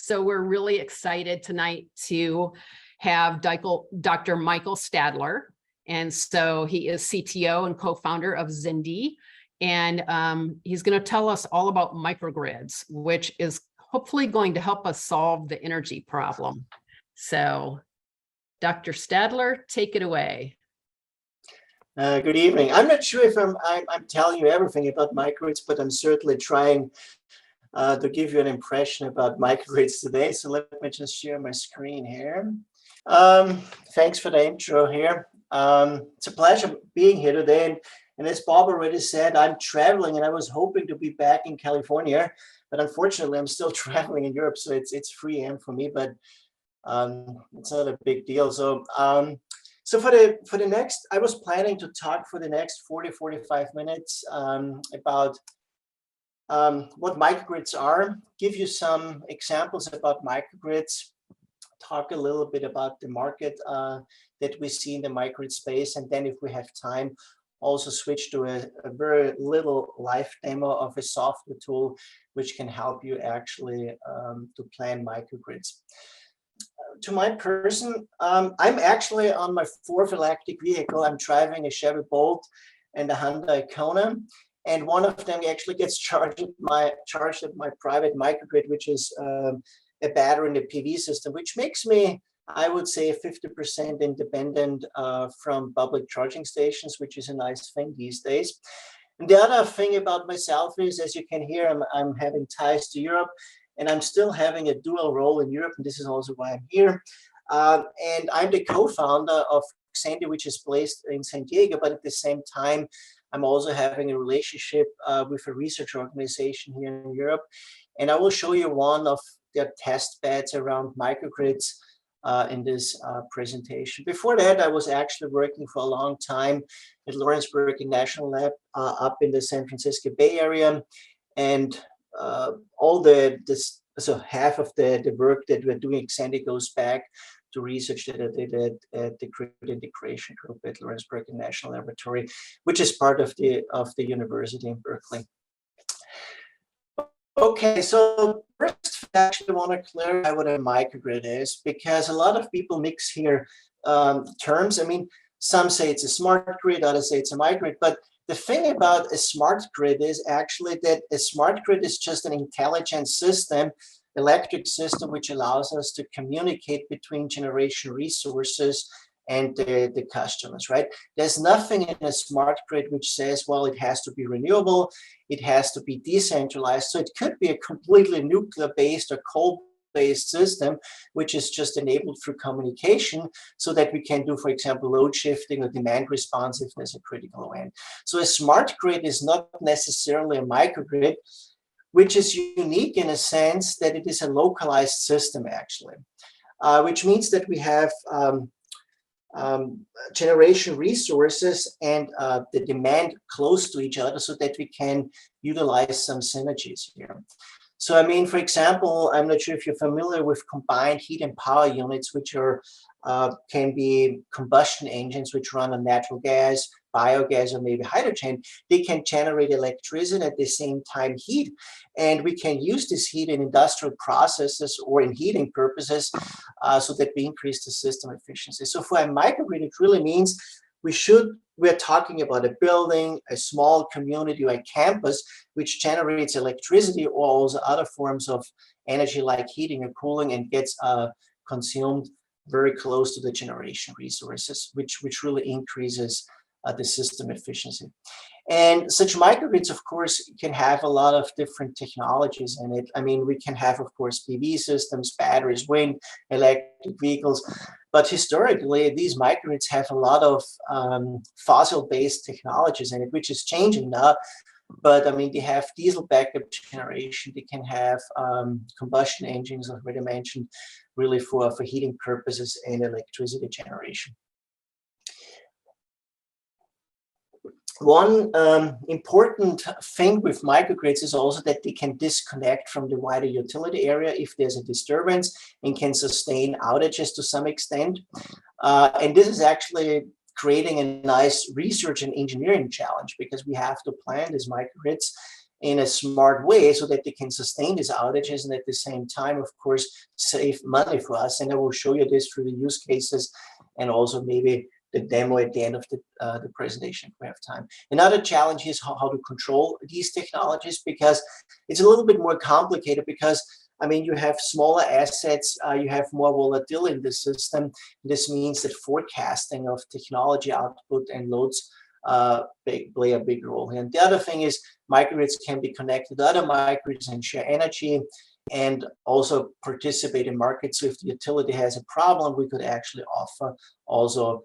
So we're really excited tonight to have Dr. Michael Stadler. And so he is CTO and co-founder of XENDEE. And he's going to tell us all about microgrids, which is hopefully going to help us solve the energy problem. So Dr. Stadler, take it away. Good evening. I'm not sure if I'm telling you everything about microgrids, but I'm certainly trying to give you an impression about microgrids today. So let me just share my screen here. Thanks for the intro here. It's a pleasure being here today. And as Bob already said, I'm traveling and I was hoping to be back in California, but unfortunately I'm still traveling in Europe. So it's 3 a.m. for me, but it's not a big deal. So for the next, I was planning to talk for the next 40-45 minutes about what microgrids are, give you some examples about microgrids, talk a little bit about the market that we see in the microgrid space, and then if we have time, also switch to a very little live demo of a software tool which can help you actually to plan microgrids. To my person, I'm actually on my 4th electric vehicle. I'm driving a Chevy Bolt and a Hyundai Kona, and one of them actually gets charged at my private microgrid, which is a battery in the PV system, which makes me, I would say, 50% independent from public charging stations, which is a nice thing these days. And the other thing about myself is, as you can hear, I'm having ties to Europe. And I'm still having a dual role in Europe, and this is also why I'm here. And I'm the co-founder of XENDEE, which is based in San Diego, but at the same time, I'm also having a relationship with a research organization here in Europe. And I will show you one of their test beds around microgrids in this presentation. Before that, I was actually working for a long time at Lawrenceburg National Lab up in the San Francisco Bay Area. And so half of the work that we're doing at XENDEE goes back to research that I did at the Grid Integration Group at Lawrenceburg National Laboratory, which is part of the university in Berkeley. Okay, so first I actually want to clarify what a microgrid is, because a lot of people mix here terms. I mean, some say it's a smart grid, others say it's a microgrid, but the thing about a smart grid is actually that a smart grid is just an intelligent system, electric system, which allows us to communicate between generation resources and the customers, right? There's nothing in a smart grid which says, well, it has to be renewable, it has to be decentralized. So it could be a completely nuclear-based or coal-based system, which is just enabled through communication so that we can do, for example, load shifting or demand responsiveness at critical event. So a smart grid is not necessarily a microgrid, which is unique in a sense that it is a localized system, actually, which means that we have generation resources and the demand close to each other so that we can utilize some synergies here. So, I mean, for example, I'm not sure if you're familiar with combined heat and power units, which are can be combustion engines which run on natural gas, biogas, or maybe hydrogen. They can generate electricity at the same time heat. And we can use this heat in industrial processes or in heating purposes so that we increase the system efficiency. So for a microgrid, it really means we're talking about a building, a small community, or a campus, which generates electricity or also other forms of energy like heating or cooling and gets consumed very close to the generation resources, which really increases the system efficiency. And such microgrids, of course, can have a lot of different technologies in it. I mean, we can have, of course, PV systems, batteries, wind, electric vehicles. But historically, these microgrids have a lot of fossil-based technologies in it, which is changing now. But I mean, they have diesel backup generation. They can have combustion engines, as I already mentioned, really for heating purposes and electricity generation. One important thing with microgrids is also that they can disconnect from the wider utility area if there's a disturbance and can sustain outages to some extent. And this is actually creating a nice research and engineering challenge because we have to plan these microgrids in a smart way so that they can sustain these outages and at the same time, of course, save money for us. And I will show you this through the use cases and also maybe the demo at the end of the presentation if we have time. Another challenge is how to control these technologies, because it's a little bit more complicated because, I mean, you have smaller assets, you have more volatility in the system. This means that forecasting of technology output and loads play a big role here. And the other thing is microgrids can be connected to other microgrids and share energy and also participate in markets. So if the utility has a problem, we could actually offer also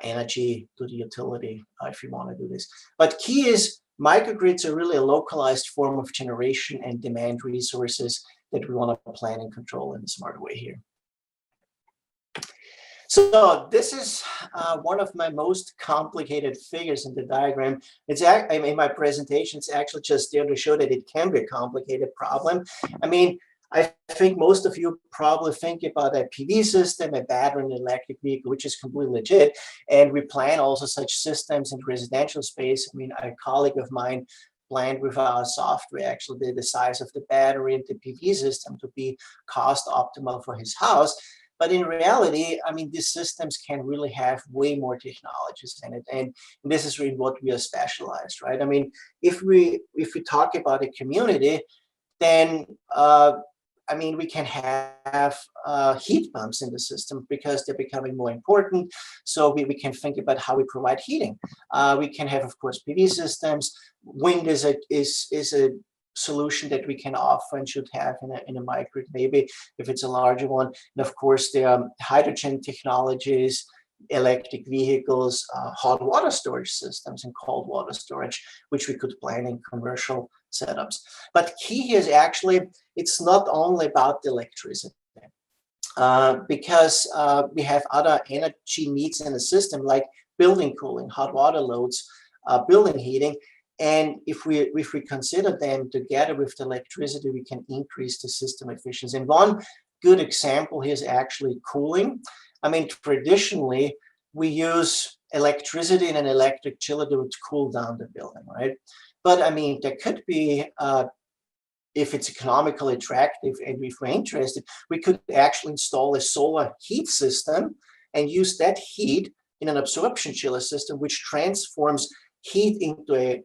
energy to the utility if you want to do this. But key is microgrids are really a localized form of generation and demand resources that we want to plan and control in a smart way here. So this is one of my most complicated figures in the diagram. It's in my presentation, it's actually just there to show that it can be a complicated problem. I mean, I think most of you probably think about a PV system, a battery, and an electric vehicle, which is completely legit. And we plan also such systems in residential space. I mean, a colleague of mine planned with our software actually the size of the battery and the PV system to be cost optimal for his house. But in reality, I mean, these systems can really have way more technologies in it. And this is really what we are specialized, right? I mean, if we talk about a community, then I mean, we can have heat pumps in the system because they're becoming more important. So we can think about how we provide heating. We can have, of course, PV systems. Wind is a solution that we can offer and should have in a microgrid, maybe if it's a larger one. And of course, there are hydrogen technologies, electric vehicles, hot water storage systems, and cold water storage, which we could plan in commercial setups. But key here is actually, it's not only about the electricity, because we have other energy needs in the system, like building cooling, hot water loads, building heating. And if we consider them together with the electricity, we can increase the system efficiency. And one good example here is actually cooling. I mean, traditionally, we use electricity and an electric chiller to cool down the building, right? But I mean, there could be, if it's economically attractive and if we're interested, we could actually install a solar heat system and use that heat in an absorption chiller system, which transforms heat into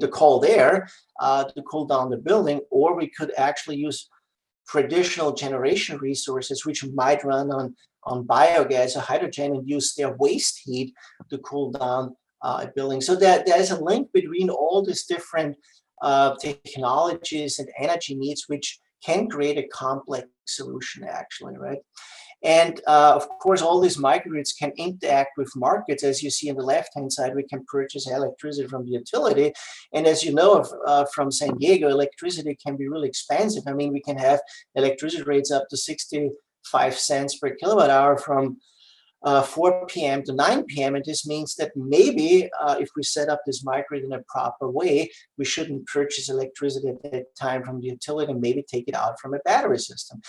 cold air to cool down the building. Or we could actually use traditional generation resources, which might run on biogas or hydrogen, and use their waste heat to cool down a building. So there's a link between all these different technologies and energy needs, which can create a complex solution actually, right? And of course, all these microgrids can interact with markets. As you see on the left-hand side, we can purchase electricity from the utility. And as you know from San Diego, electricity can be really expensive. I mean, we can have electricity rates up to 65 cents per kilowatt hour from 4 p.m. to 9 p.m. And this means that maybe if we set up this microgrid in a proper way, we shouldn't purchase electricity at that time from the utility and maybe take it out from a battery system.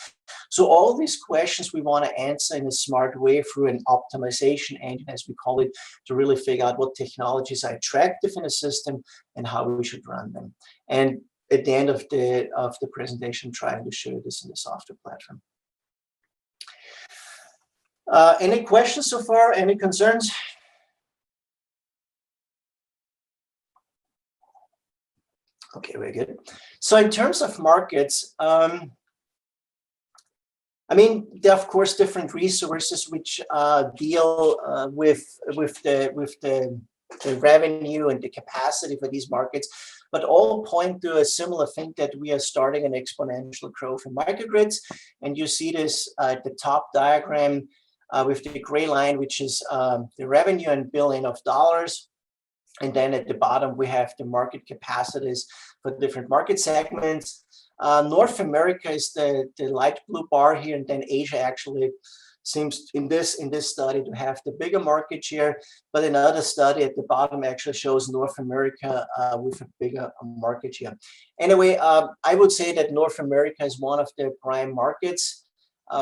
So all these questions we want to answer in a smart way through an optimization engine, as we call it, to really figure out what technologies are attractive in a system and how we should run them. And at the end of the presentation, trying to show you this in the software platform. Any questions so far? Any concerns? Okay, very good. So in terms of markets, I mean, there are of course different resources which deal with the revenue and the capacity for these markets, but all point to a similar thing, that we are starting an exponential growth in microgrids. And you see this at the top diagram with the gray line, which is the revenue and billion of dollars. And then at the bottom, we have the market capacities for different market segments. North America is the light blue bar here, and then Asia actually seems in this study to have the bigger market share. But another study at the bottom actually shows North America with a bigger market share. Anyway, I would say that North America is one of the prime markets.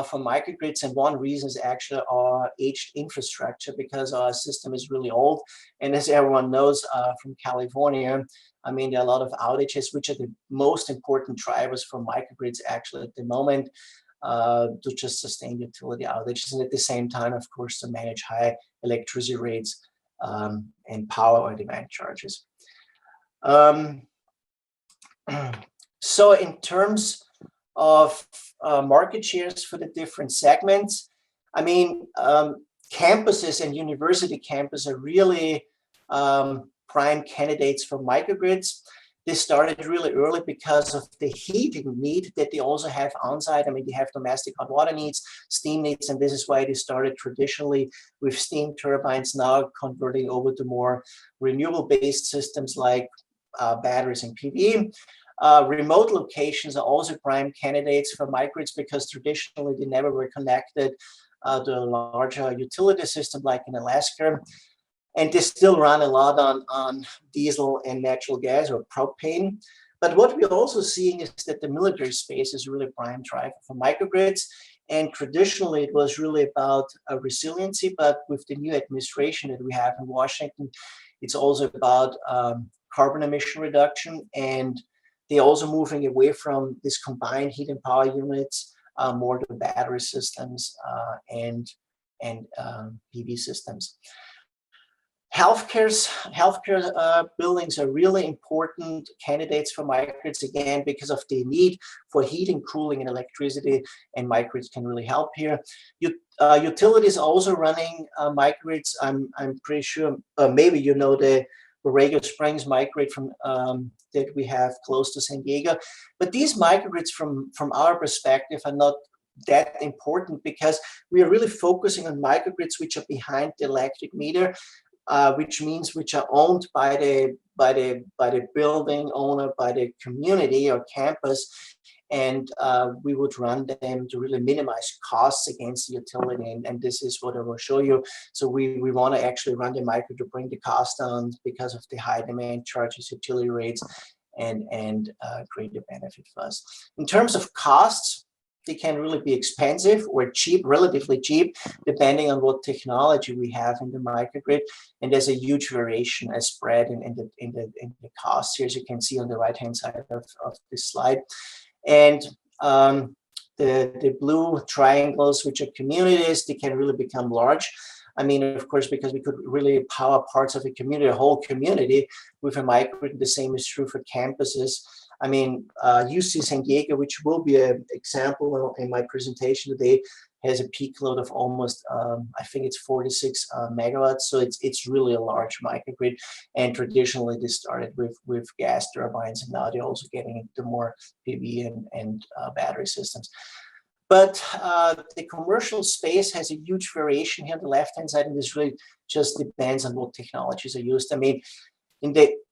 for microgrids, and one reason is actually our aged infrastructure, because our system is really old. And as everyone knows from California, I mean, there are a lot of outages, which are the most important drivers for microgrids actually at the moment, to just sustain utility outages, and at the same time, of course, to manage high electricity rates and power or demand charges. So in terms of market shares for the different segments, I mean, campuses and university campuses are really prime candidates for microgrids. They started really early because of the heating need that they also have on site. I mean, they have domestic hot water needs, steam needs, and this is why they started traditionally with steam turbines, now converting over to more renewable-based systems like batteries and PV. Remote locations are also prime candidates for microgrids because traditionally they never were connected to a larger utility system like in Alaska. And they still run a lot on diesel and natural gas or propane. But what we're also seeing is that the military space is really a prime driver for microgrids. And traditionally, it was really about resiliency. But with the new administration that we have in Washington, it's also about carbon emission reduction. And they're also moving away from this combined heat and power units, more to battery systems and PV systems. Healthcare buildings are really important candidates for microgrids, again, because of the need for heating, cooling, and electricity, and microgrids can really help here. Utilities also running microgrids. I'm pretty sure, maybe you know the Borrego Springs microgrid from that we have close to San Diego. But these microgrids, from our perspective, are not that important because we are really focusing on microgrids which are behind the electric meter. Which means which are owned by the building owner, by the community or campus, and we would run them to really minimize costs against the utility. And this is what I will show you. So we want to actually run the micro to bring the cost down because of the high demand charges, utility rates, and greater benefit for us. In terms of costs, they can really be expensive or cheap, relatively cheap, depending on what technology we have in the microgrid. And there's a huge variation, a spread in the costs here, as you can see on the right-hand side of this slide. And the blue triangles, which are communities, they can really become large. I mean, of course, because we could really power parts of a community, a whole community with a microgrid. The same is true for campuses. I mean, UC San Diego, which will be an example in my presentation today, has a peak load of almost, I think it's 46 megawatts. So it's really a large microgrid. And traditionally, they started with gas turbines, and now they're also getting into more PV and battery systems. But the commercial space has a huge variation here on the left-hand side, and this really just depends on what technologies are used. I mean,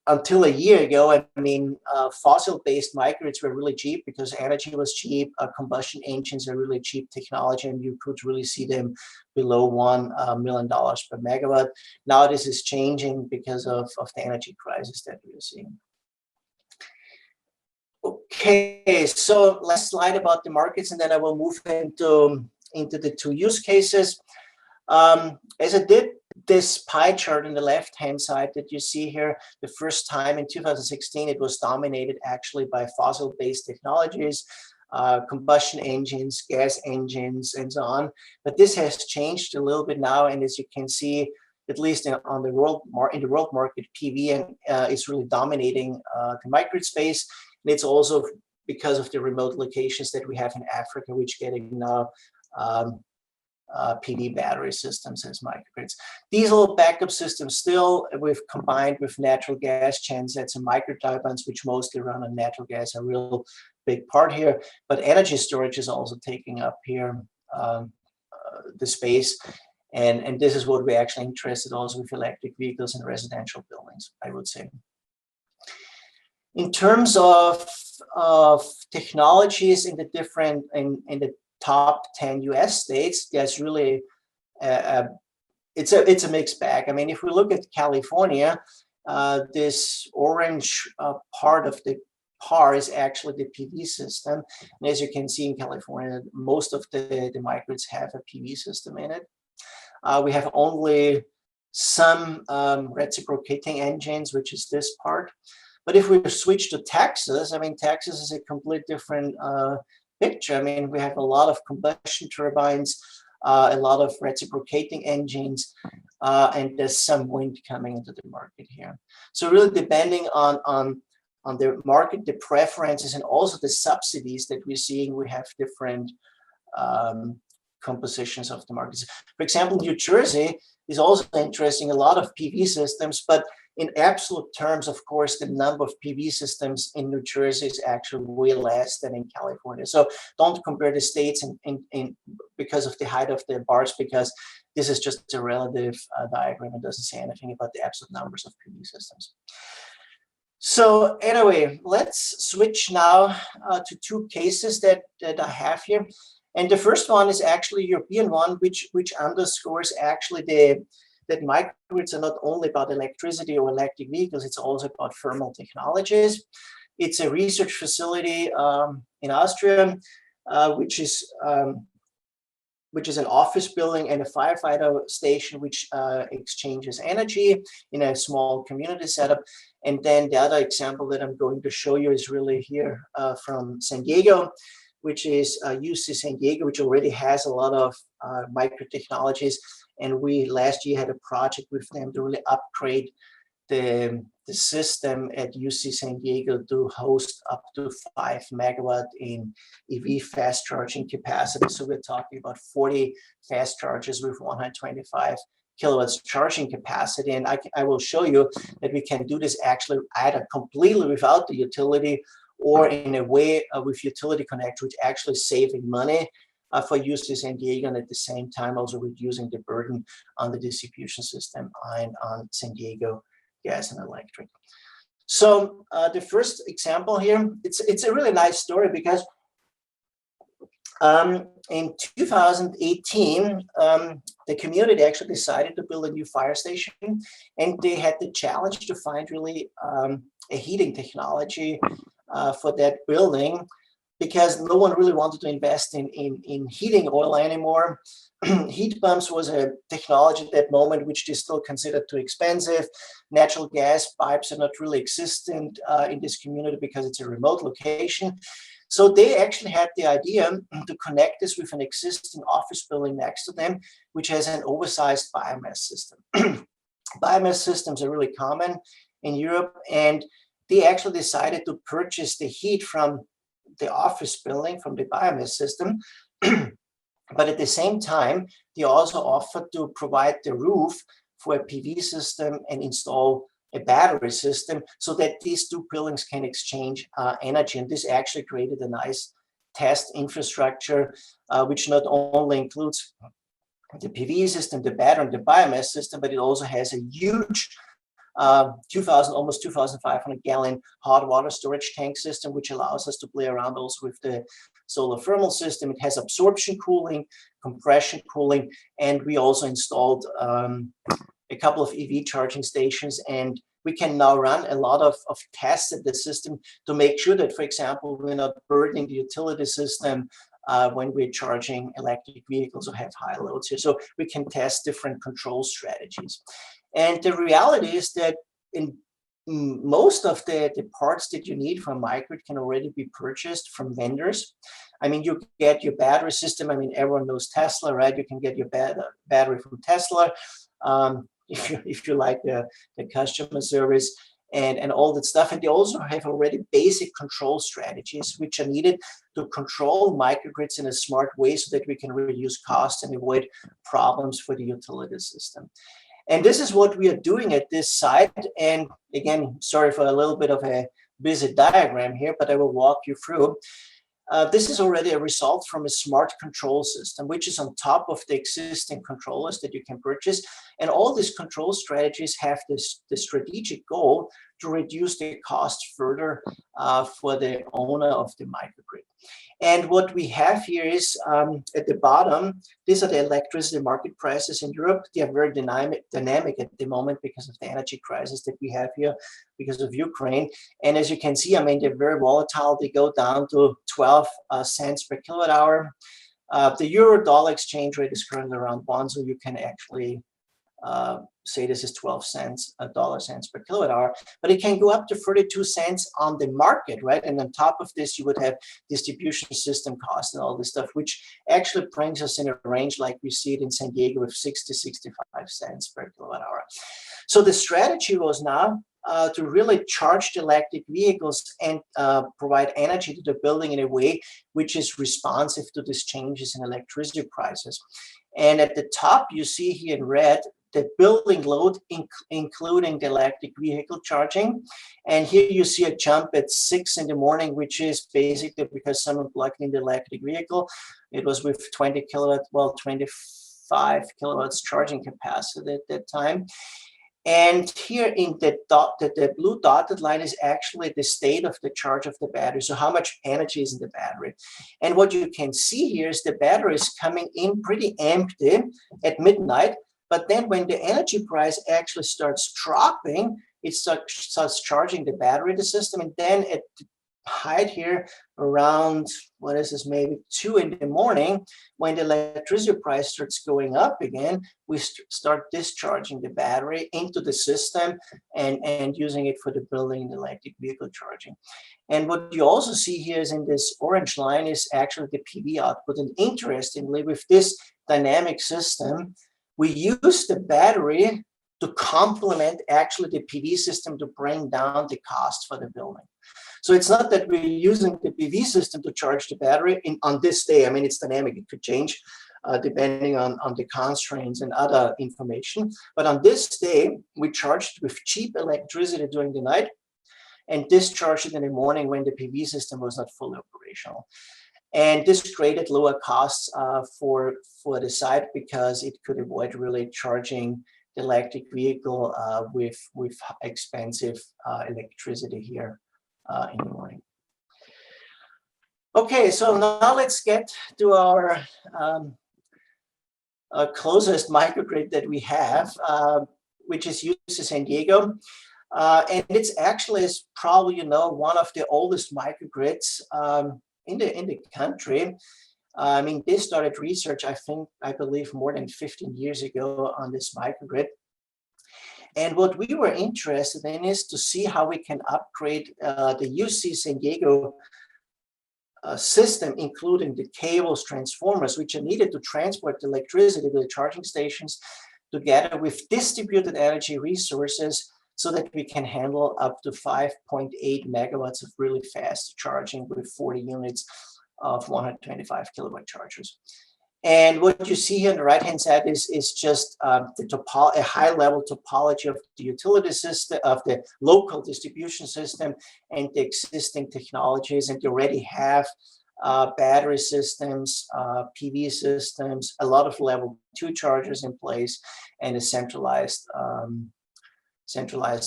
until a year ago, I mean, fossil-based microgrids were really cheap because energy was cheap. Combustion engines are really cheap technology, and you could really see them below $1 million per megawatt. Now this is changing because of the energy crisis that we're seeing. Okay, so last slide about the markets, and then I will move into the two use cases. As I did this pie chart on the left-hand side that you see here, the first time in 2016, it was dominated actually by fossil-based technologies, combustion engines, gas engines, and so on. But this has changed a little bit now, and as you can see, at least in the world market, PV is really dominating the microgrid space. And it's also because of the remote locations that we have in Africa, which getting now PV battery systems as microgrids. Diesel backup systems still, combined with natural gas gensets and microturbines, which mostly run on natural gas, a real big part here. But energy storage is also taking up here the space. And this is what we're actually interested also with electric vehicles and residential buildings, I would say. In terms of technologies in the different in the top 10 US states, there's really it's a mixed bag. I mean, if we look at California, this orange part of the par is actually the PV system. And as you can see in California, most of the microgrids have a PV system in it. We have only some reciprocating engines, which is this part. But if we switch to Texas, I mean, Texas is a completely different picture. I mean, we have a lot of combustion turbines, a lot of reciprocating engines, and there's some wind coming into the market here. So really depending on the market, the preferences, and also the subsidies that we're seeing, we have different compositions of the markets. For example, New Jersey is also interesting, a lot of PV systems, but in absolute terms, of course, the number of PV systems in New Jersey is actually way less than in California. So don't compare the states in because of the height of the bars, because this is just a relative diagram. It doesn't say anything about the absolute numbers of PV systems. So anyway, let's switch now to two cases that I have here. And the first one is actually a European one, which underscores actually that microgrids are not only about electricity or electric vehicles, it's also about thermal technologies. It's a research facility in Austria, which is an office building and a firefighter station, which exchanges energy in a small community setup. And then the other example that I'm going to show you is really here from San Diego, which is UC San Diego, which already has a lot of micro technologies. And we last year had a project with them to really upgrade the system at UC San Diego to host up to 5 megawatt in EV fast charging capacity. So we're talking about 40 fast chargers with 125 kilowatts charging capacity. And I will show you that we can do this actually either completely without the utility or in a way with utility connect, which actually saving money for UC San Diego, and at the same time also reducing the burden on the distribution system and on San Diego gas and electric. So the first example here, it's a really nice story because in 2018, the community actually decided to build a new fire station, and they had the challenge to find really a heating technology for that building, because no one really wanted to invest in heating oil anymore. Heat pumps was a technology at that moment which they still considered too expensive. Natural gas pipes are not really existent in this community because it's a remote location. So they actually had the idea to connect this with an existing office building next to them, which has an oversized biomass system. Biomass systems are really common in Europe, and they actually decided to purchase the heat from the office building, from the biomass system. But at the same time, they also offered to provide the roof for a PV system and install a battery system so that these two buildings can exchange energy. And this actually created a nice test infrastructure, which not only includes the PV system, the battery, and the biomass system, but it also has a huge almost 2,500 gallon hot water storage tank system, which allows us to play around also with the solar thermal system. It has absorption cooling, compression cooling, and we also installed a couple of EV charging stations, and we can now run a lot of tests at the system to make sure that, for example, we're not burdening the utility system when we're charging electric vehicles or have high loads here. So we can test different control strategies. And the reality is that in most of the parts that you need from microgrid can already be purchased from vendors. I mean, you get your battery system. I mean, everyone knows Tesla, right? You can get your battery from Tesla if you like the customer service and all that stuff. And they also have already basic control strategies which are needed to control microgrids in a smart way so that we can reduce costs and avoid problems for the utility system. And this is what we are doing at this site. And again, sorry for a little bit of a busy diagram here, but I will walk you through. This is already a result from a smart control system, which is on top of the existing controllers that you can purchase. And all these control strategies have the strategic goal to reduce the cost further for the owner of the microgrid. And what we have here is at the bottom, these are the electricity market prices in Europe. They are very dynamic at the moment because of the energy crisis that we have here because of Ukraine. And as you can see, I mean, they're very volatile. They go down to 12 cents per kilowatt hour. The euro-dollar exchange rate is currently around 1, so you can actually say this is 12 cents, dollar cents per kilowatt hour, but it can go up to 32 cents on the market, right? And on top of this, you would have distribution system costs and all this stuff, which actually brings us in a range like we see it in San Diego of 60, 65 cents per kilowatt hour. So the strategy was now to really charge the electric vehicles and provide energy to the building in a way which is responsive to these changes in electricity prices. And at the top, you see here in red, the building load, including the electric vehicle charging. And here you see a jump at 6 in the morning, which is basically because someone plugged in the electric vehicle. It was with 20 kilowatts, well, 25 kilowatts charging capacity at that time. And here in the blue dotted line is actually the state of the charge of the battery. So how much energy is in the battery. And what you can see here is the battery is coming in pretty empty at midnight. But then when the energy price actually starts dropping, it starts charging the battery, the system. And then at the height here around, what is this, maybe 2 in the morning, when the electricity price starts going up again, we start discharging the battery into the system and using it for the building and electric vehicle charging. And what you also see here is in this orange line is actually the PV output. And interestingly, with this dynamic system, we use the battery to complement actually the PV system to bring down the cost for the building. So it's not that we're using the PV system to charge the battery on this day. I mean, it's dynamic. It could change depending on the constraints and other information. But on this day, we charged with cheap electricity during the night and discharged it in the morning when the PV system was not fully operational. And this created lower costs for the site because it could avoid really charging the electric vehicle with expensive electricity here in the morning. Okay, so now let's get to our closest microgrid that we have, which is UC San Diego. And it's actually, is probably, you know, one of the oldest microgrids in the country. I mean, they started research, I believe, more than 15 years ago on this microgrid. And what we were interested in is to see how we can upgrade the UC San Diego system, including the cables, transformers, which are needed to transport the electricity to the charging stations, together with distributed energy resources, so that we can handle up to 5.8 megawatts of really fast charging with 40 units of 125 kilowatt chargers. And what you see here on the right-hand side is just a high-level topology of the utility system, of the local distribution system, and the existing technologies. And you already have battery systems, PV systems, a lot of level 2 chargers in place, and a centralized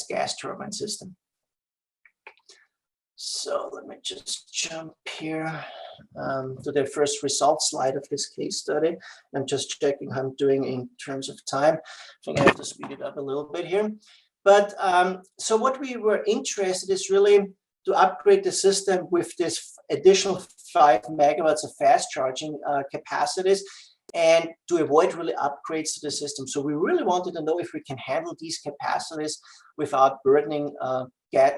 gas turbine system. So let me just jump here to the first results slide of this case study. I'm just checking how I'm doing in terms of time. I think I have to speed it up a little bit here. But so what we were interested is really to upgrade the system with this additional 5 megawatts of fast charging capacities, and to avoid really upgrades to the system. So we really wanted to know if we can handle these capacities without burdening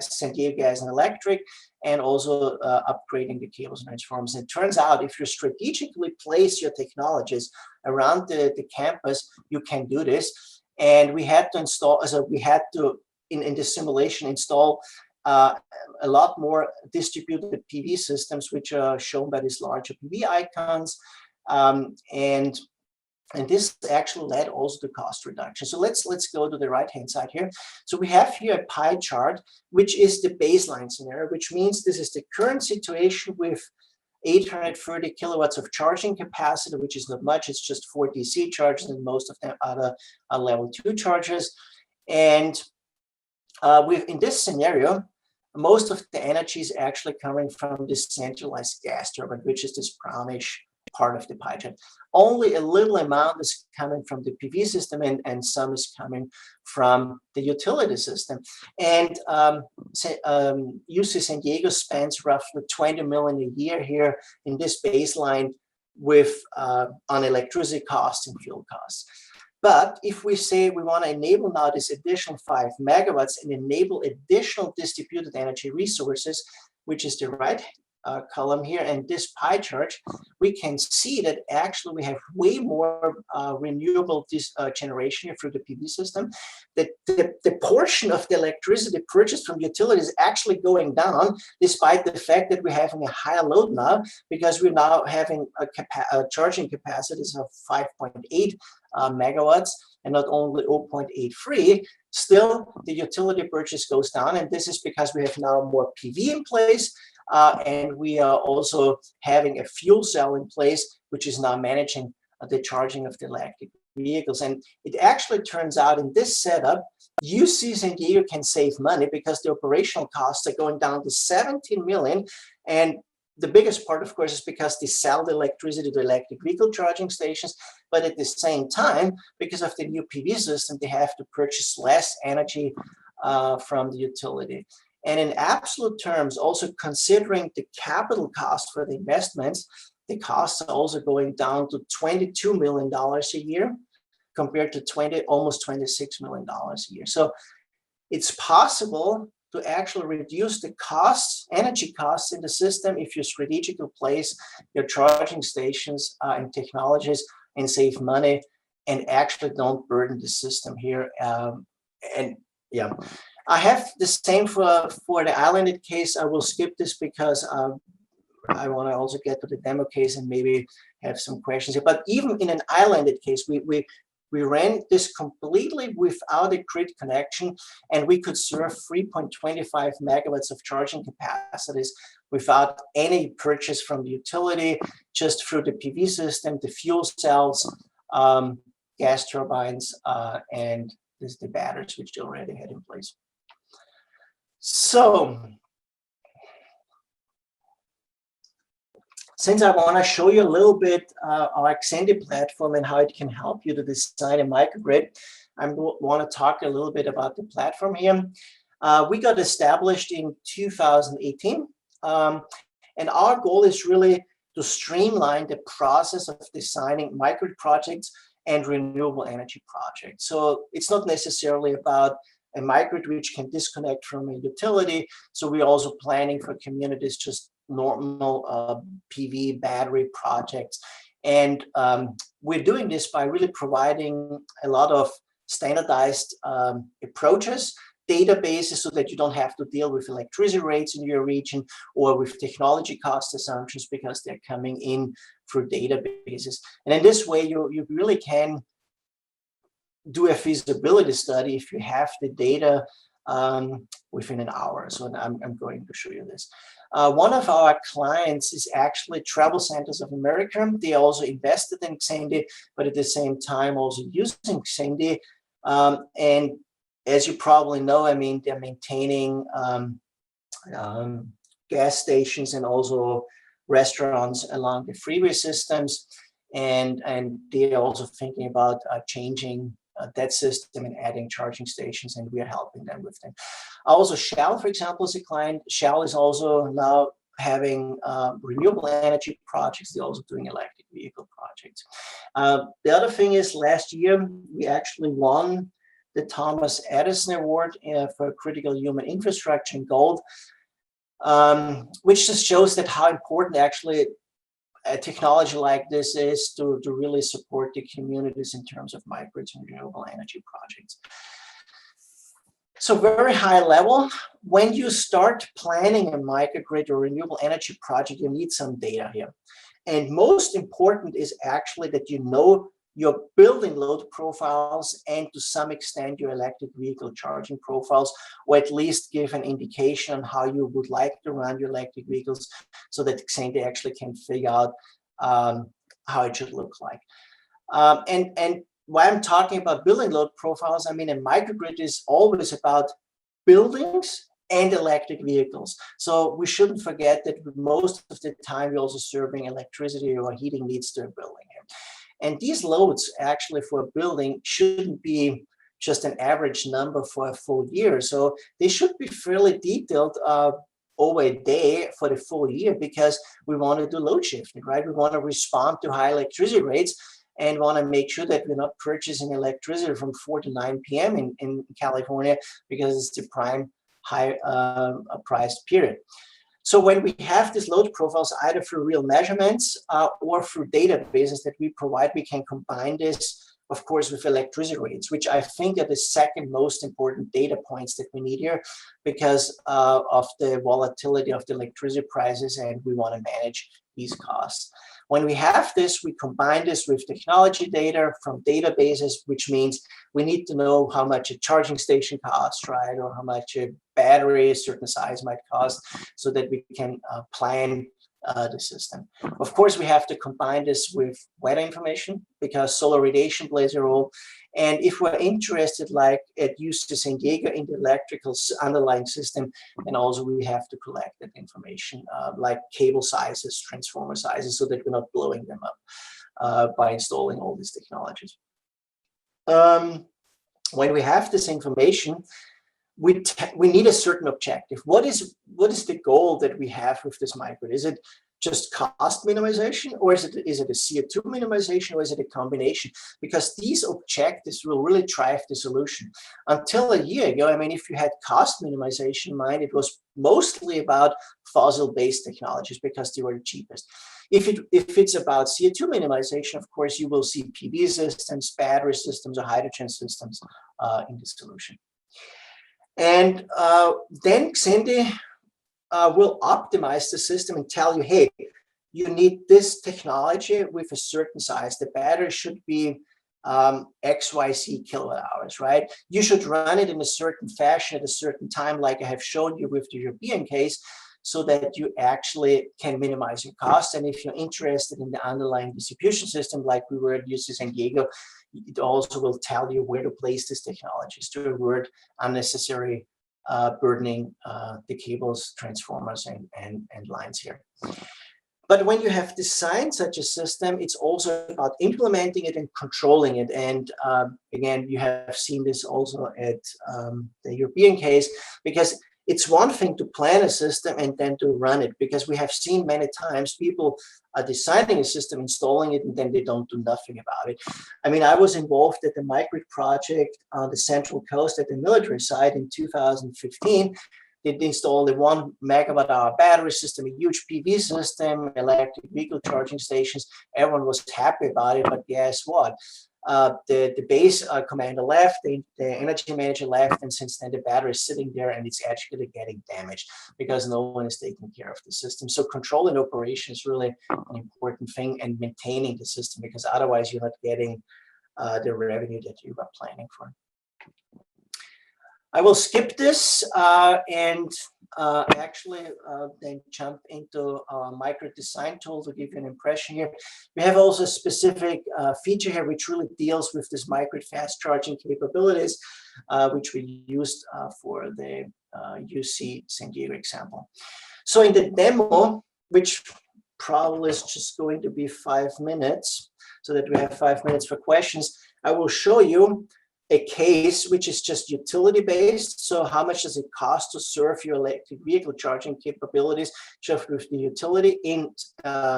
San Diego Gas and Electric, and also upgrading the cables and transformers. And it turns out if you strategically place your technologies around the campus, you can do this. And we had to install, so we had to, in the simulation, install a lot more distributed PV systems, which are shown by these larger PV icons. And this actually led also to cost reduction. So let's go to the right-hand side here. So we have here a pie chart, which is the baseline scenario, which means this is the current situation with 830 kilowatts of charging capacity, which is not much. It's just 4 DC chargers, and most of them are level 2 chargers. And in this scenario, most of the energy is actually coming from this centralized gas turbine, which is this brownish part of the pie chart. Only a little amount is coming from the PV system, and some is coming from the utility system. And UC San Diego spends roughly $20 million a year here in this baseline with on electricity costs and fuel costs. But if we say we want to enable now this additional 5 megawatts and enable additional distributed energy resources, which is the right column here, and this pie chart, we can see that actually we have way more renewable generation through the PV system. That the portion of the electricity purchased from utilities is actually going down, despite the fact that we're having a higher load now, because we're now having a charging capacities of 5.8 megawatts and not only 0.83. Still, the utility purchase goes down, and this is because we have now more PV in place. And we are also having a fuel cell in place, which is now managing the charging of the electric vehicles. And it actually turns out in this setup, UC San Diego can save money because the operational costs are going down to 17 million. And the biggest part, of course, is because they sell the electricity to electric vehicle charging stations. But at the same time, because of the new PV system, they have to purchase less energy from the utility. And in absolute terms, also considering the capital cost for the investments, the costs are also going down to $22 million a year compared to almost $26 million a year. So it's possible to actually reduce the costs, energy costs in the system if you strategically place your charging stations and technologies and save money and actually don't burden the system here. I have the same for the islanded case. I will skip this because I want to also get to the demo case and maybe have some questions here. But even in an islanded case, we ran this completely without a grid connection, and we could serve 3.25 megawatts of charging capacities without any purchase from the utility, just through the PV system, the fuel cells, gas turbines, and the batteries, which they already had in place. So, since I want to show you a little bit our XENDEE platform and how it can help you to design a microgrid, I want to talk a little bit about the platform here. We got established in 2018, and our goal is really to streamline the process of designing microgrid projects and renewable energy projects. So it's not necessarily about a microgrid which can disconnect from a utility. So we're also planning for communities just normal PV battery projects. And we're doing this by really providing a lot of standardized approaches, databases, so that you don't have to deal with electricity rates in your region or with technology cost assumptions because they're coming in through databases. And in this way, you really can do a feasibility study if you have the data within an hour. So I'm going to show you this. One of our clients is actually Travel Centers of America. They also invested in XENDEE, but at the same time also using XENDEE. And as you probably know, I mean, they're maintaining gas stations and also restaurants along the freeway systems. And they're also thinking about changing that system and adding charging stations, and we are helping them with them. Also, Shell, for example, is a client. Shell is also now having renewable energy projects. They're also doing electric vehicle projects. The other thing is, last year, we actually won the Thomas Edison Award for critical human infrastructure in gold, which just shows that how important actually a technology like this is to really support the communities in terms of microgrids and renewable energy projects. So very high level, when you start planning a microgrid or renewable energy project, you need some data here. And most important is actually that you know your building load profiles and to some extent your electric vehicle charging profiles, or at least give an indication on how you would like to run your electric vehicles so that XENDEE actually can figure out how it should look like. And why I'm talking about building load profiles, I mean, a microgrid is always about buildings and electric vehicles. So we shouldn't forget that most of the time we're also serving electricity or heating needs to a building. And these loads actually for a building shouldn't be just an average number for a full year. So they should be fairly detailed over a day for the full year, because we want to do load shifting, right? We want to respond to high electricity rates and want to make sure that we're not purchasing electricity from 4 to 9 p.m. in California, because it's the prime high priced period. So when we have these load profiles, either through real measurements or through databases that we provide, we can combine this, of course, with electricity rates, which I think are the second most important data points that we need here, because of the volatility of the electricity prices, and we want to manage these costs. When we have this, we combine this with technology data from databases, which means we need to know how much a charging station costs, right, or how much a battery a certain size might cost, so that we can plan the system. Of course, we have to combine this with weather information, because solar radiation plays a role. And if we're interested, like at UC San Diego, in the electrical underlying system, then also we have to collect that information, like cable sizes, transformer sizes, so that we're not blowing them up by installing all these technologies. When we have this information, we need a certain objective. What is the goal that we have with this microgrid? Is it just cost minimization, or is it a CO2 minimization, or is it a combination? Because these objectives will really drive the solution. Until a year ago, I mean, if you had cost minimization in mind, it was mostly about fossil-based technologies because they were the cheapest. If it's about CO2 minimization, of course, you will see PV systems, battery systems, or hydrogen systems in the solution. And then XENDEE will optimize the system and tell you, hey, you need this technology with a certain size. The battery should be XYZ kilowatt hours, right? You should run it in a certain fashion at a certain time, like I have shown you with the European case, so that you actually can minimize your costs. And if you're interested in the underlying distribution system, like we were at UC San Diego, it also will tell you where to place these technologies to avoid unnecessary burdening the cables, transformers, and lines here. But when you have designed such a system, it's also about implementing it and controlling it. And again, you have seen this also at the European case, because it's one thing to plan a system and then to run it, because we have seen many times people are designing a system, installing it, and then they don't do nothing about it. I mean, I was involved at the Microgrid project on the Central Coast at the military site in 2015. They installed a 1 megawatt-hour battery system, a huge PV system, electric vehicle charging stations. Everyone was happy about it, but guess what? The base commander left, the energy manager left, and since then the battery is sitting there and it's actually getting damaged because no one is taking care of the system. So control and operation is really an important thing, and maintaining the system, because otherwise you're not getting the revenue that you are planning for. I will skip this and actually then jump into our Microgrid design tool to give you an impression here. We have also a specific feature here which really deals with this Microgrid fast charging capabilities, which we used for the UC San Diego example. So in the demo, which probably is just going to be 5 minutes, so that we have 5 minutes for questions, I will show you a case which is just utility based. So how much does it cost to serve your electric vehicle charging capabilities just with the utility in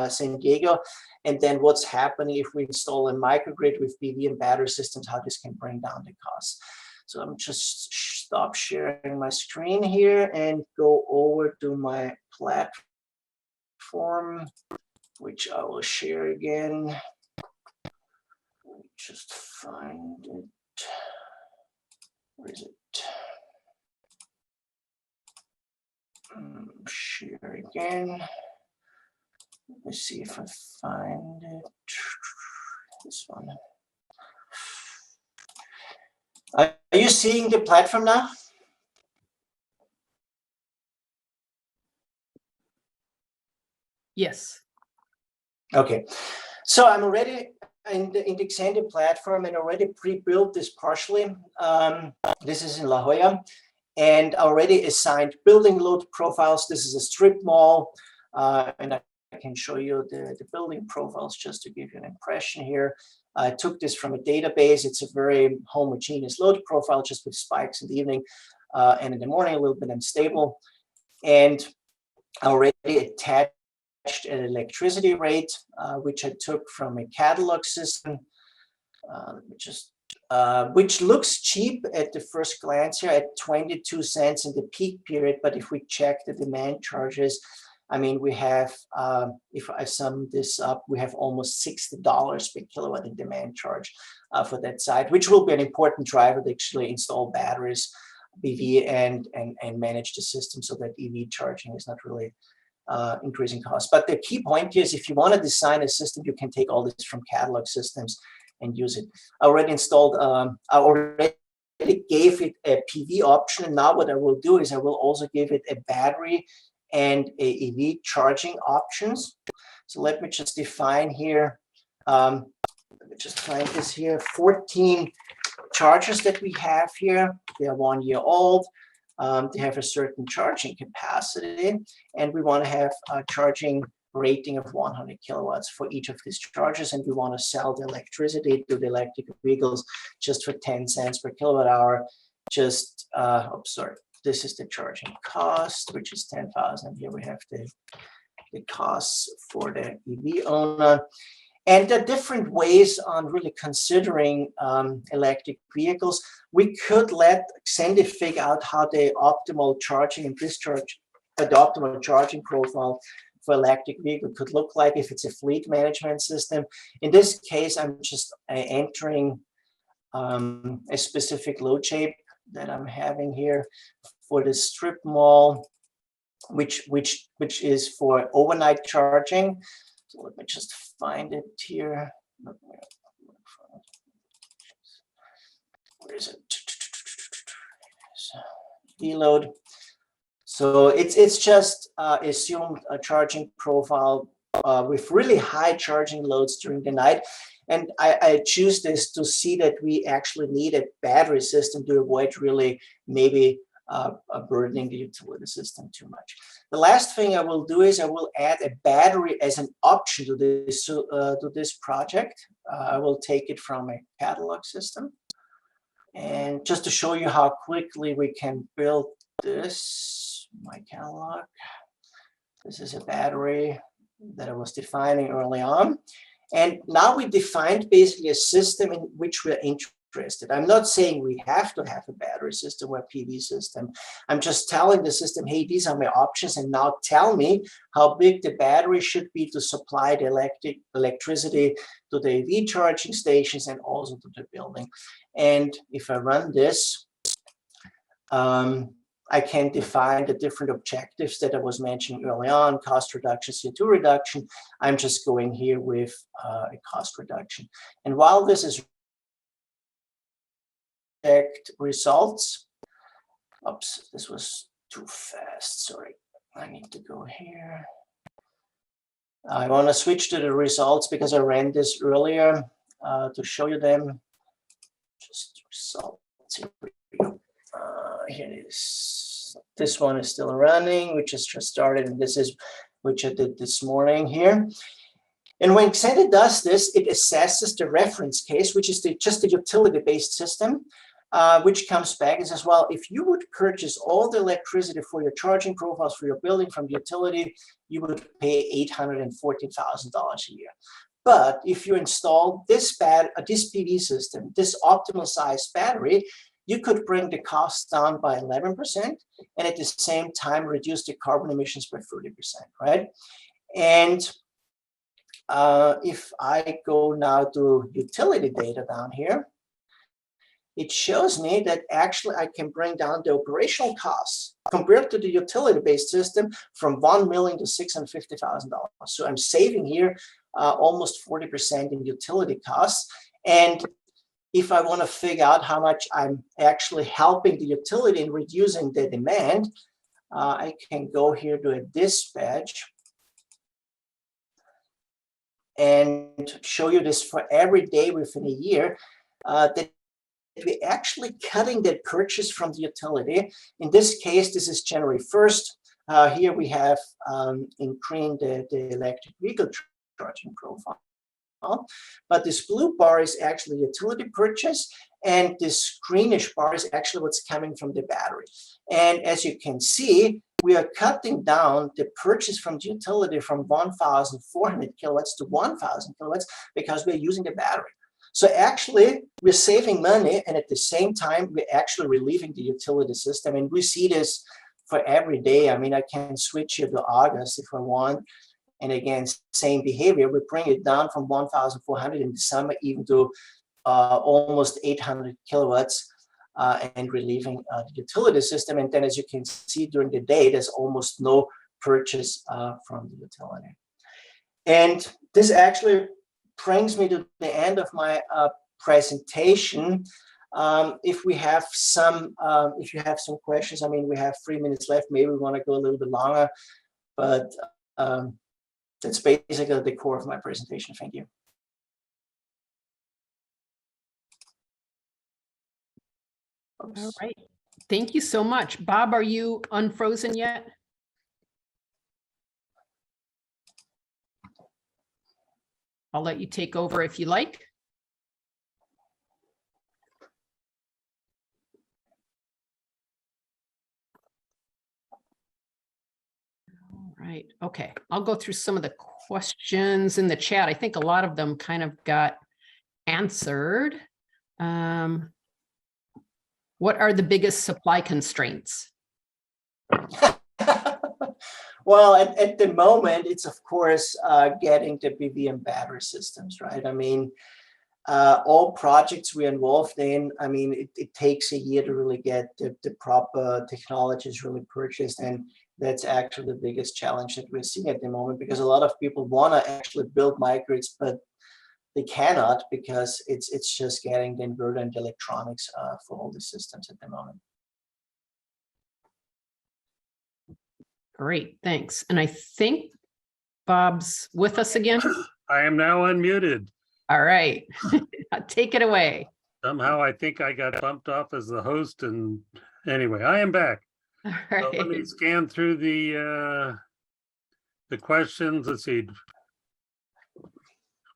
San Diego? And then what's happening if we install a microgrid with PV and battery systems, how this can bring down the costs. So I'm just stop sharing my screen here and go over to my platform, which I will share again. Just find it. Where is it? Share again. Let me see if I find it. This one. Are you seeing the platform now? Yes. Okay. So I'm already in the XENDEE platform and already pre-built this partially. This is in La Jolla. and already assigned building load profiles. This is a strip mall, and I can show you the building profiles just to give you an impression here. I took this from a database. It's a very homogeneous load profile, just with spikes in the evening and in the morning, a little bit unstable. And already attached an electricity rate, which I took from a catalog system. Let me just, which looks cheap at the first glance here at 22 cents in the peak period. But if we check the demand charges, I mean, we have, if I sum this up, we have almost $60 per kilowatt in demand charge for that site, which will be an important driver to actually install batteries, PV, and manage the system so that EV charging is not really increasing costs. But the key point here is if you want to design a system, you can take all this from catalog systems and use it. I already installed, I already gave it a PV option. And now what I will do is I will also give it a battery and a EV charging options. So let me just define here, let me just find this here, 14 chargers that we have here. They are 1 year old. They have a certain charging capacity, and we want to have a charging rating of 100 kilowatts for each of these chargers, and we want to sell the electricity to the electric vehicles just for 10 cents per kilowatt hour. Just, oops, sorry. This is the charging cost, which is 10,000. Here we have the costs for the EV owner. And there are different ways on really considering electric vehicles. We could let XENDEE figure out how the optimal charging and discharge, the optimal charging profile for electric vehicle could look like if it's a fleet management system. In this case, I'm just entering a specific load shape that I'm having here for the strip mall, which is for overnight charging. So let me just find it here. Where is it? Deload. So it's just assumed a charging profile with really high charging loads during the night. And I choose this to see that we actually need a battery system to avoid really maybe burdening the utility system too much. The last thing I will do is I will add a battery as an option to this project. I will take it from a catalog system. And just to show you how quickly we can build this, my catalog. This is a battery that I was defining early on. And now we defined basically a system in which we're interested. I'm not saying we have to have a battery system or a PV system. I'm just telling the system, hey, these are my options, and now tell me how big the battery should be to supply the electricity to the EV charging stations and also to the building. And if I run this, I can define the different objectives that I was mentioning early on, cost reduction, CO2 reduction. I'm just going here with a cost reduction. And while this is results, oops, this was too fast, sorry. I need to go here. I want to switch to the results because I ran this earlier to show you them. Just results, here we go. Here it is. This one is still running, which is just started, and this is which I did this morning here. And when XENDEE does this, it assesses the reference case, which is just a utility-based system, which comes back and says, well, if you would purchase all the electricity for your charging profiles for your building from the utility, you would pay $814,000 a year. But if you install this PV system, this optimal size battery, you could bring the costs down by 11% and at the same time reduce the carbon emissions by 30%, right? And if I go now to utility data down here, it shows me that actually I can bring down the operational costs compared to the utility-based system from $1 million to $650,000. So I'm saving here almost 40% in utility costs. And if I want to figure out how much I'm actually helping the utility in reducing the demand, I can go here to a dispatch and show you this for every day within a year. The we're actually cutting that purchase from the utility. In this case, this is January 1st. Here we have in green the electric vehicle charging profile. But this blue bar is actually utility purchase, and this greenish bar is actually what's coming from the battery. And as you can see, we are cutting down the purchase from the utility from 1,400 kilowatts to 1,000 kilowatts because we're using the battery. So actually, we're saving money, and at the same time, we're actually relieving the utility system. And we see this for every day. I mean, I can switch here to August if I want. And again, same behavior. We bring it down from 1,400 in the summer even to almost 800 kilowatts and relieving the utility system. And then, as you can see during the day, there's almost no purchase from the utility. And this actually brings me to the end of my presentation. If you have some questions, I mean, we have 3 minutes left. Maybe we want to go a little bit longer, but that's basically the core of my presentation. Thank you. All right. Thank you so much. Bob, are you unfrozen yet? I'll let you take over if you like. All right. Okay. I'll go through some of the questions in the chat. I think a lot of them kind of got answered. What are the biggest supply constraints? Well, at the moment, it's of course getting the PV and battery systems, right? I mean, all projects we're involved in, I mean, it takes a year to really get the proper technologies really purchased. And that's actually the biggest challenge that we're seeing at the moment, because a lot of people want to actually build microgrids, but they cannot because it's just getting the inverter and the electronics for all the systems at the moment. Great, thanks. And I think Bob's with us again. I am now unmuted. All right, take it away. Somehow I think I got bumped off as the host, and anyway, I am back. All So right. let me scan through the questions. Let's see.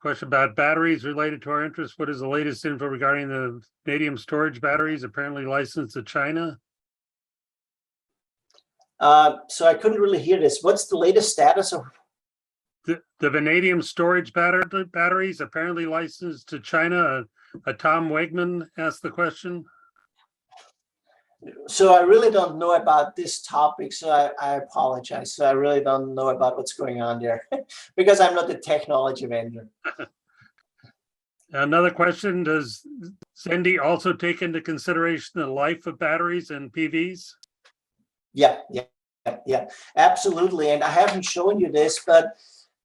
Question about batteries related to our interest. What is the latest info regarding the vanadium storage batteries apparently licensed to China? So I couldn't really hear this. What's the latest status of The vanadium storage batteries apparently licensed to China? Tom Wegman asked the question. So I really don't know about this topic, so I apologize. So I really don't know about what's going on there because I'm not the technology vendor. Another question, does XENDEE also take into consideration the life of batteries and PVs? Yeah, absolutely. And I haven't shown you this, but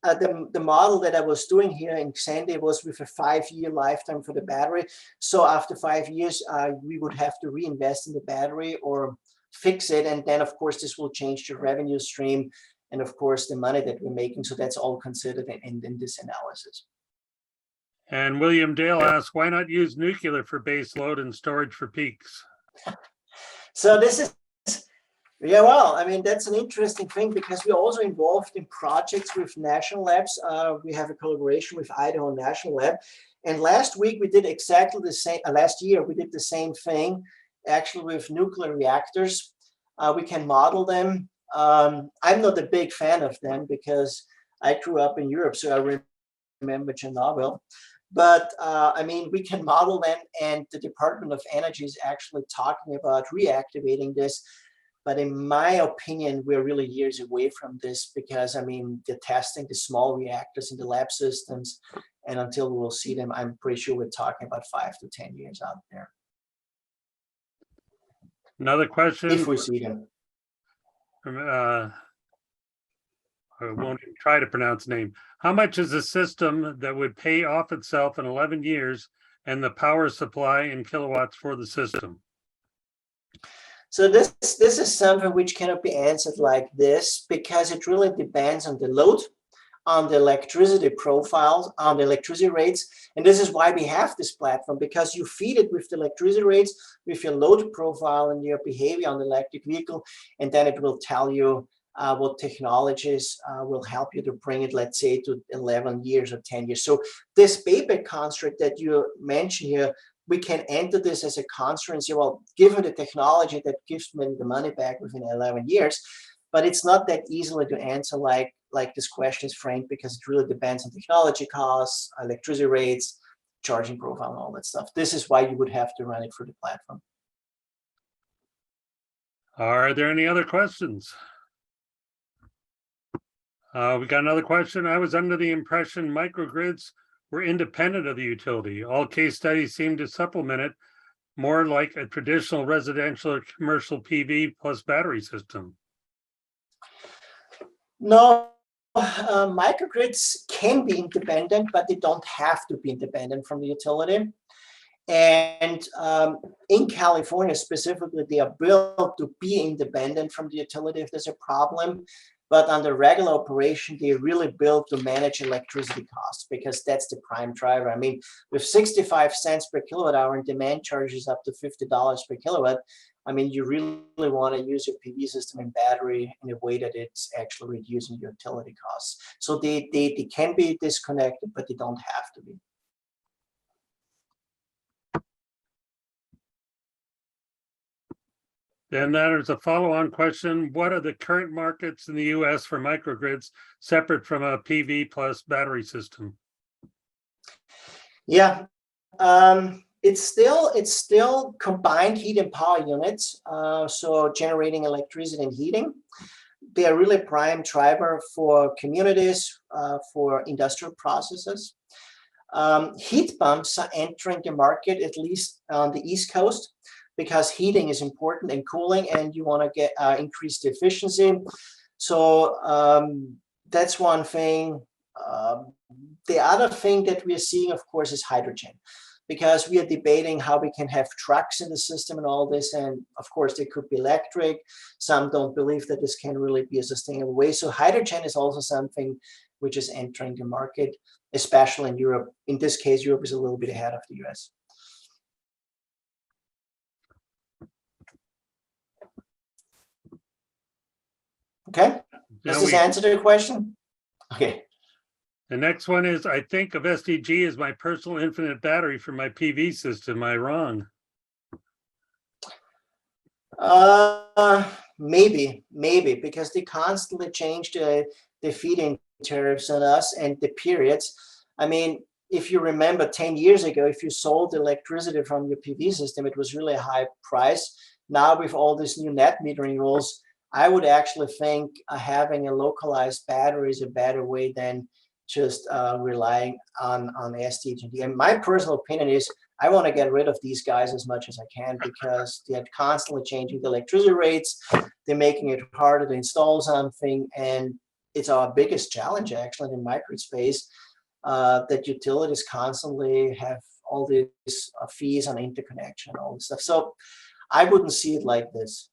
the model that I was doing here in XENDEE was with a 5-year lifetime for the battery. So after 5 years, we would have to reinvest in the battery or fix it. And then, of course, this will change the revenue stream and, of course, the money that we're making. So that's all considered in this analysis. And William Dale asks, why not use nuclear for base load and storage for peaks? So this is, yeah, well, I mean, that's an interesting thing because we're also involved in projects with national labs. We have a collaboration with Idaho National Lab. And last week we did exactly the same, last year we did the same thing, actually with nuclear reactors. We can model them. I'm not a big fan of them because I grew up in Europe, so I remember Chernobyl. But I mean, we can model them, and the Department of Energy is actually talking about reactivating this. But in my opinion, we're really years away from this because, I mean, they're testing the small reactors in the lab systems. And until we will see them, I'm pretty sure we're talking about 5 to 10 years out there. Another question. If we see them. I won't even try to pronounce the name. How much is a system that would pay off itself in 11 years and the power supply in kilowatts for the system? So this is something which cannot be answered like this because it really depends on the load, on the electricity profiles, on the electricity rates. And this is why we have this platform, because you feed it with the electricity rates, with your load profile and your behavior on the electric vehicle, and then it will tell you what technologies will help you to bring it, let's say, to 11 years or 10 years. So this payback construct that you mentioned here, we can enter this as a construct and say, well, given the technology that gives me the money back within 11 years, but it's not that easily to answer like this question is framed, because it really depends on technology costs, electricity rates, charging profile, and all that stuff. This is why you would have to run it through the platform. Are there any other questions? We got another question. I was under the impression microgrids were independent of the utility. All case studies seem to supplement it, more like a traditional residential or commercial PV plus battery system. No, microgrids can be independent, but they don't have to be independent from the utility. And in California specifically, they are built to be independent from the utility if there's a problem. But under regular operation, they really built to manage electricity costs, because that's the prime driver. I mean, with 65 cents per kilowatt hour and demand charges up to $50 per kilowatt, I mean, you really want to use your PV system and battery in a way that it's actually reducing your utility costs. So they can be disconnected, but they don't have to be. Then there's a follow-on question. What are the current markets in the US for microgrids separate from a PV plus battery system? Yeah, it's still combined heat and power units. So generating electricity and heating. They are really prime driver for communities, for industrial processes. Heat pumps are entering the market, at least on the East Coast, because heating is important and cooling, and you want to get increase the efficiency. So that's one thing. The other thing that we are seeing, of course, is hydrogen, because we are debating how we can have trucks in the system and all this. And of course, they could be electric. Some don't believe that this can really be a sustainable way. So hydrogen is also something which is entering the market, especially in Europe. In this case, Europe is a little bit ahead of the US. Okay, does this answer the question? Okay. The next one is, I think of SDG as my personal infinite battery for my PV system. Am I wrong? Maybe, because they constantly change the feed-in tariffs on us and the periods. I mean, if you remember 10 years ago, if you sold electricity from your PV system, it was really a high price. Now with all these new net metering rules, I would actually think having a localized battery is a better way than just relying on SDG. And my personal opinion is I want to get rid of these guys as much as I can, because they're constantly changing the electricity rates. They're making it harder to install something. And it's our biggest challenge, actually, in the microgrid space, that utilities constantly have all these fees on interconnection and all this stuff. So I wouldn't see it like this.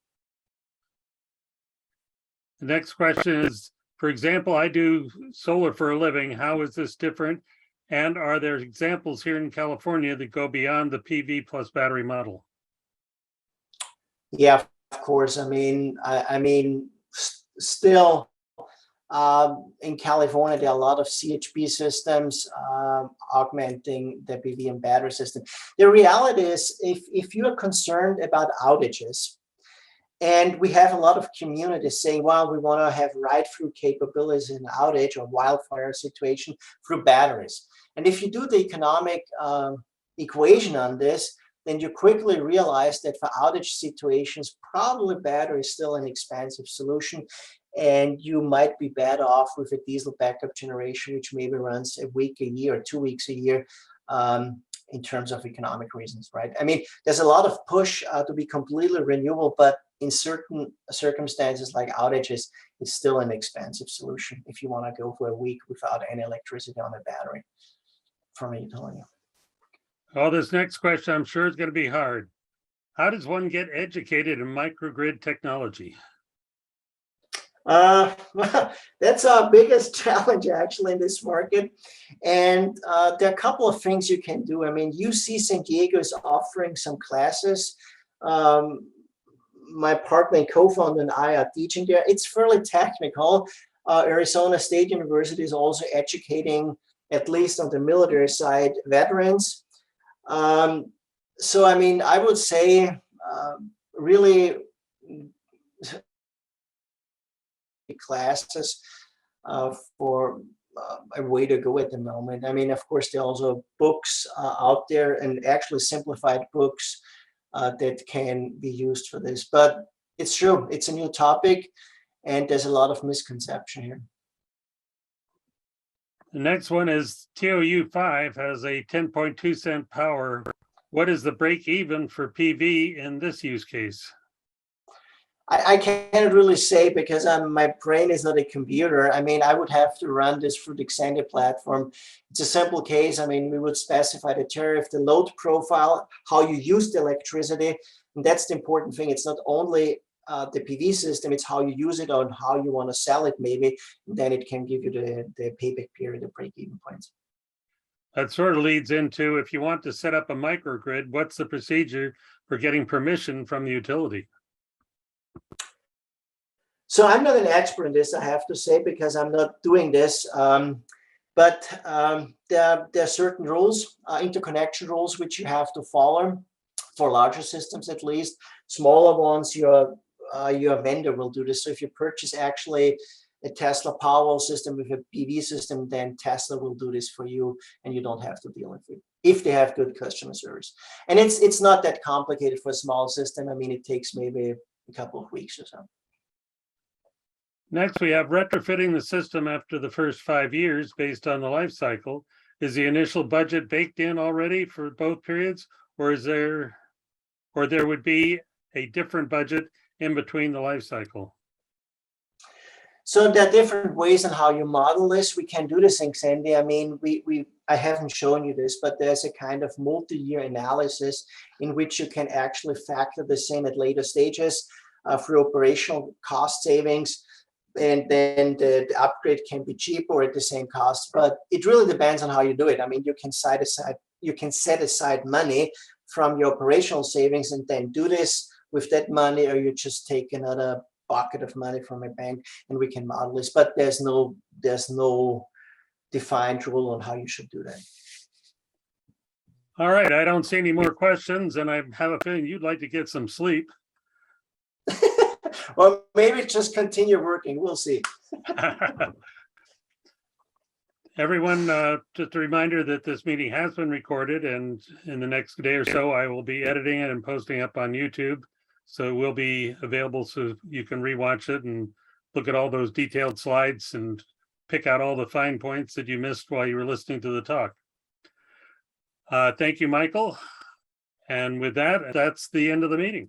The next question is, for example, I do solar for a living. How is this different? And are there examples here in California that go beyond the PV plus battery model? Yeah, of course. I mean, still in California, there are a lot of CHP systems augmenting the PV and battery system. The reality is, if you are concerned about outages, and we have a lot of communities saying, well, we want to have ride-through capabilities in outage or wildfire situation through batteries. And if you do the economic equation on this, then you quickly realize that for outage situations, probably battery is still an expensive solution. And you might be better off with a diesel backup generation, which maybe runs a week a year or 2 weeks a year. In terms of economic reasons, right? I mean, there's a lot of push to be completely renewable, but in certain circumstances like outages, it's still an expensive solution if you want to go for a week without any electricity on a battery from a utility. Oh, this next question, I'm sure is going to be hard. How does one get educated in microgrid technology? Well, that's our biggest challenge actually in this market. And there are a couple of things you can do. I mean, UC San Diego is offering some classes. My partner and co-founder and I are teaching there. It's fairly technical. Arizona State University is also educating, at least on the military side, veterans. So, I mean, I would say really classes for a way to go at the moment. I mean, of course, there are also books out there, and actually simplified books that can be used for this. But it's true, it's a new topic, and there's a lot of misconception here. The next one is TOU 5 has a 10.2 cent power. What is the break even for PV in this use case? I can't really say because my brain is not a computer. I mean, I would have to run this through the XENDEE platform. It's a simple case. I mean, we would specify the tariff, the load profile, how you use the electricity. And that's the important thing. It's not only the PV system, it's how you use it and how you want to sell it maybe. And then it can give you the payback period, the break-even points. That sort of leads into, if you want to set up a microgrid, what's the procedure for getting permission from the utility? So I'm not an expert in this, I have to say, because I'm not doing this. But there are certain rules, interconnection rules, which you have to follow for larger systems, at least. Smaller ones, your vendor will do this. So if you purchase actually a Tesla Powerwall system with a PV system, then Tesla will do this for you, and you don't have to deal with it if they have good customer service. And it's not that complicated for a small system. I mean, it takes maybe a couple of weeks or so. Next, we have retrofitting the system after the first 5 years based on the life cycle. Is the initial budget baked in already for both periods, or there would be a different budget in between the life cycle? So there are different ways on how you model this. We can do this in XENDEE. I mean, I haven't shown you this, but there's a kind of multi-year analysis in which you can actually factor this in at later stages through operational cost savings. And then the upgrade can be cheaper or at the same cost, but it really depends on how you do it. I mean, you can set aside money from your operational savings and then do this with that money, or you just take another bucket of money from a bank and we can model this. But there's no defined rule on how you should do that. All right, I don't see any more questions, and I have a feeling you'd like to get some sleep. Well, maybe just continue working. We'll see. Everyone, just a reminder that this meeting has been recorded, and in the next day or so, I will be editing it and posting up on YouTube. So it will be available so you can rewatch it and look at all those detailed slides and pick out all the fine points that you missed while you were listening to the talk. Thank you, Michael. And with that, that's the end of the meeting.